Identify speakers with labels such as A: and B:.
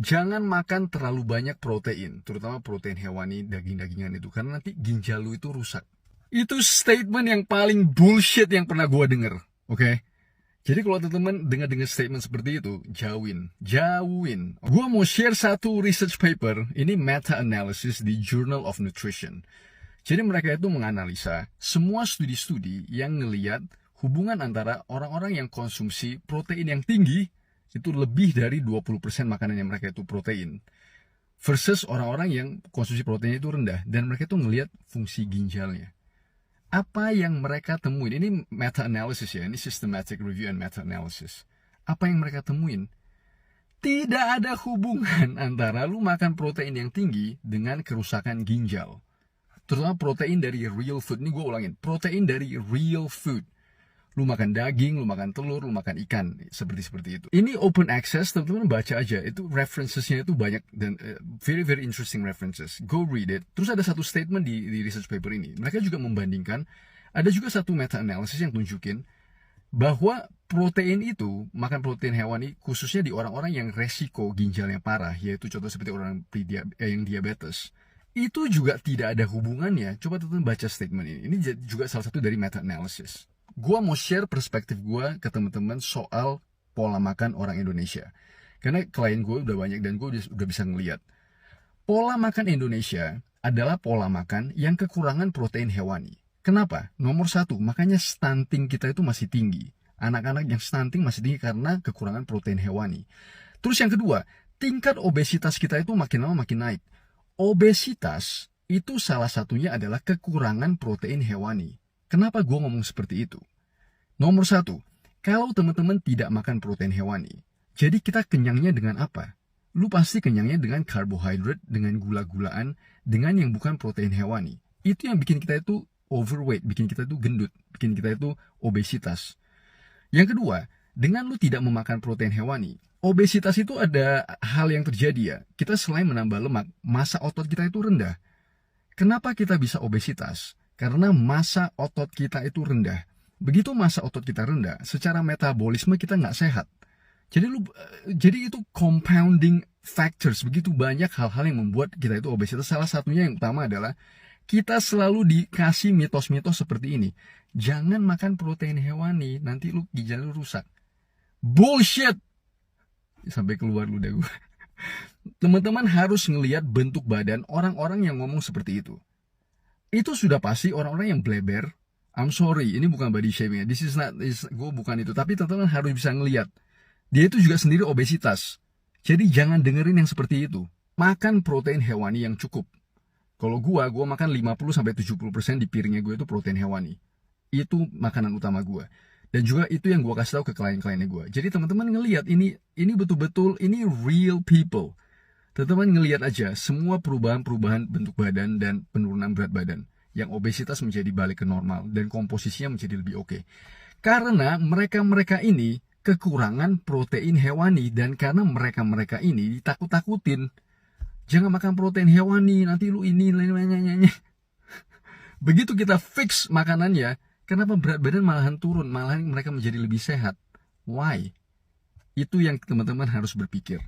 A: Jangan makan terlalu banyak protein, terutama protein hewani, daging-dagingan itu, karena nanti ginjal lu itu rusak. Itu statement yang paling bullshit yang pernah gue denger, oke? Jadi kalau teman-teman dengar statement seperti itu, jauhin. Gue mau share satu research paper, ini meta-analysis di Journal of Nutrition. Jadi mereka itu menganalisa semua studi-studi yang ngeliat hubungan antara orang-orang yang konsumsi protein yang tinggi, itu lebih dari 20% makanan yang mereka itu protein, versus orang-orang yang konsumsi proteinnya itu rendah, dan mereka itu ngeliat fungsi ginjalnya. Apa yang mereka temuin, ini meta-analysis ya, ini systematic review and meta-analysis. Apa yang mereka temuin? Tidak ada hubungan antara lu makan protein yang tinggi dengan kerusakan ginjal. Terutama protein dari real food, ini gue ulangin, protein dari real food. Lu makan daging, lu makan telur, lu makan ikan, seperti itu. Ini open access, teman-teman baca aja. Itu referencesnya itu banyak dan very interesting references. Go read it. Terus ada satu statement di research paper ini. Mereka juga membandingkan, ada juga satu meta-analysis yang tunjukin bahwa protein itu, makan protein hewani, khususnya di orang-orang yang resiko ginjalnya parah, yaitu contoh seperti orang yang diabetes, itu juga tidak ada hubungannya. Coba teman-teman baca statement ini. Ini juga salah satu dari meta-analysis. Gue mau share perspektif gue ke teman-teman soal pola makan orang Indonesia. Karena klien gue udah banyak dan gue udah bisa ngeliat. Pola makan Indonesia adalah pola makan yang kekurangan protein hewani. Kenapa? Nomor satu, makanya stunting kita itu masih tinggi. Anak-anak yang stunting masih tinggi karena kekurangan protein hewani. Terus yang kedua, tingkat obesitas kita itu makin lama makin naik. Obesitas itu salah satunya adalah kekurangan protein hewani. Kenapa gue ngomong seperti itu? Nomor satu, kalau teman-teman tidak makan protein hewani, jadi kita kenyangnya dengan apa? Lu pasti kenyangnya dengan karbohidrat, dengan gula-gulaan, dengan yang bukan protein hewani. Itu yang bikin kita itu overweight, bikin kita itu gendut, bikin kita itu obesitas. Yang kedua, dengan lu tidak memakan protein hewani, obesitas itu ada hal yang terjadi ya. Kita selain menambah lemak, massa otot kita itu rendah. Kenapa kita bisa obesitas? Karena massa otot kita itu rendah. Begitu massa otot kita rendah, secara metabolisme kita nggak sehat. Jadi itu compounding factors. Begitu banyak hal-hal yang membuat kita itu obesitas. Salah satunya yang utama adalah kita selalu dikasih mitos-mitos seperti ini. Jangan makan protein hewani, nanti lu ginjal lu rusak. Bullshit! Sampai keluar ludah gue. Teman-teman harus ngelihat bentuk badan orang-orang yang ngomong seperti itu. Itu sudah pasti orang-orang yang bleber. I'm sorry, ini bukan body shaming. Gue bukan itu. Tapi teman-teman harus bisa ngelihat. Dia itu juga sendiri obesitas. Jadi jangan dengerin yang seperti itu. Makan protein hewani yang cukup. Kalau gue makan 50-70% di piringnya gue itu protein hewani. Itu makanan utama gue. Dan juga itu yang gue kasih tahu ke klien-kliennya gue. Jadi teman-teman ngelihat ini betul-betul ini real people. Teman-teman ngelihat aja semua perubahan bentuk badan dan penurunan berat badan. Yang obesitas menjadi balik ke normal dan komposisinya menjadi lebih oke. Karena mereka ini kekurangan protein hewani dan karena mereka ini ditakut-takutin. Jangan makan protein hewani, nanti lu ini. Begitu kita fix makanannya, kenapa berat badan malahan turun, malahan mereka menjadi lebih sehat? Why? Itu yang teman-teman harus berpikir.